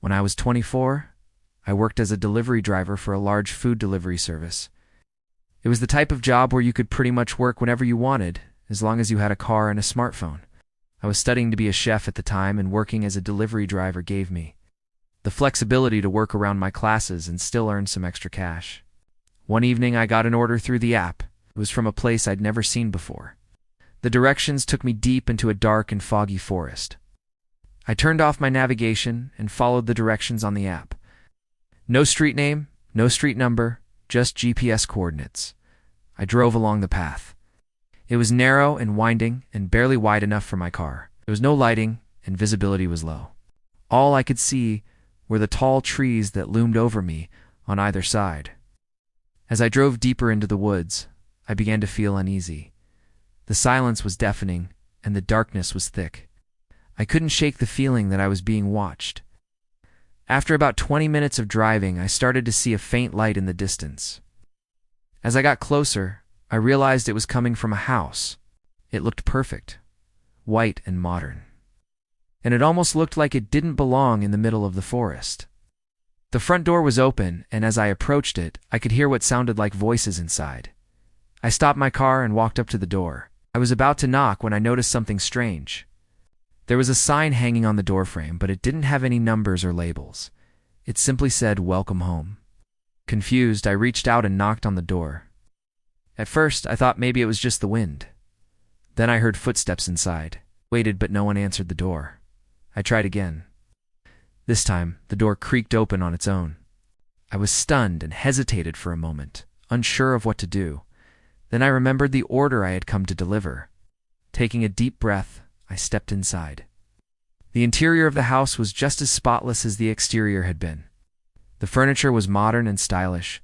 When I was 24, I worked as a delivery driver for a large food delivery service. It was the type of job where you could pretty much work whenever you wanted, as long as you had a car and a smartphone. I was studying to be a chef at the time, and working as a delivery driver gave me the flexibility to work around my classes and still earn some extra cash. One evening, I got an order through the app. It was from a place I'd never seen before. The directions took me deep into a dark and foggy forest. I turned off my navigation and followed the directions on the app. No street name, no street number, just GPS coordinates. I drove along the path. It was narrow and winding and barely wide enough for my car. There was no lighting and visibility was low. All I could see were the tall trees that loomed over me on either side. As I drove deeper into the woods, I began to feel uneasy. The silence was deafening and the darkness was thick. I couldn't shake the feeling that I was being watched. After about 20 minutes of driving, I started to see a faint light in the distance. As I got closer, I realized it was coming from a house. It looked perfect, white and modern. And it almost looked like it didn't belong in the middle of the forest. The front door was open, and as I approached it, I could hear what sounded like voices inside. I stopped my car and walked up to the door. I was about to knock when I noticed something strange. There was a sign hanging on the doorframe, but it didn't have any numbers or labels. It simply said, "Welcome home." Confused, I reached out and knocked on the door. At first, I thought maybe it was just the wind. Then I heard footsteps inside. Waited, but no one answered the door. I tried again. This time, the door creaked open on its own. I was stunned and hesitated for a moment, unsure of what to do. Then I remembered the order I had come to deliver. Taking a deep breath, I stepped inside. The interior of the house was just as spotless as the exterior had been. The furniture was modern and stylish,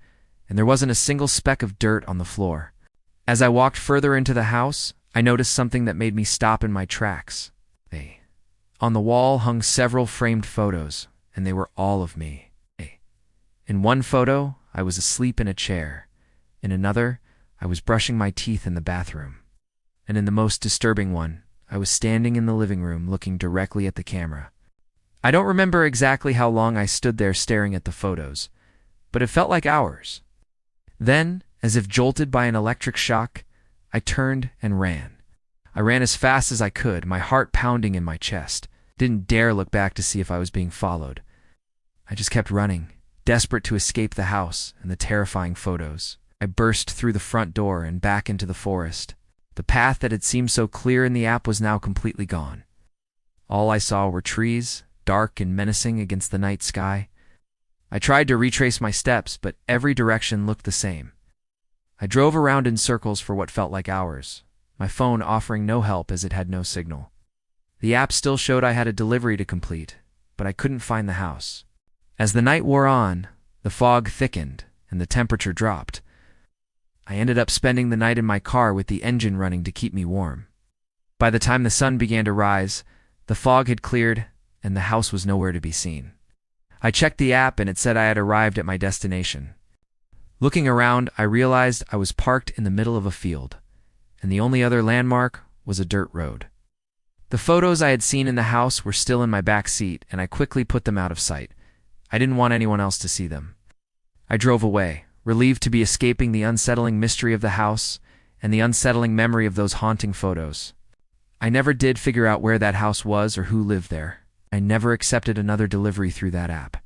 and there wasn't a single speck of dirt on the floor. As I walked further into the house, I noticed something that made me stop in my tracks. On the wall hung several framed photos, and they were all of me. In one photo, I was asleep in a chair. In another, I was brushing my teeth in the bathroom. And in the most disturbing one, I was standing in the living room looking directly at the camera. I don't remember exactly how long I stood there staring at the photos, but it felt like hours. Then, as if jolted by an electric shock, I turned and ran. I ran as fast as I could, my heart pounding in my chest. Didn't dare look back to see if I was being followed. I just kept running, desperate to escape the house and the terrifying photos. I burst through the front door and back into the forest. The path that had seemed so clear in the app was now completely gone. All I saw were trees, dark and menacing against the night sky. I tried to retrace my steps, but every direction looked the same. I drove around in circles for what felt like hours, my phone offering no help as it had no signal. The app still showed I had a delivery to complete, but I couldn't find the house. As the night wore on, the fog thickened and the temperature dropped. I ended up spending the night in my car with the engine running to keep me warm. By the time the sun began to rise, the fog had cleared and the house was nowhere to be seen. I checked the app and it said I had arrived at my destination. Looking around, I realized I was parked in the middle of a field, and the only other landmark was a dirt road. The photos I had seen in the house were still in my back seat, and I quickly put them out of sight. I didn't want anyone else to see them. I drove away, relieved to be escaping the unsettling mystery of the house and the unsettling memory of those haunting photos. I never did figure out where that house was or who lived there. I never accepted another delivery through that app.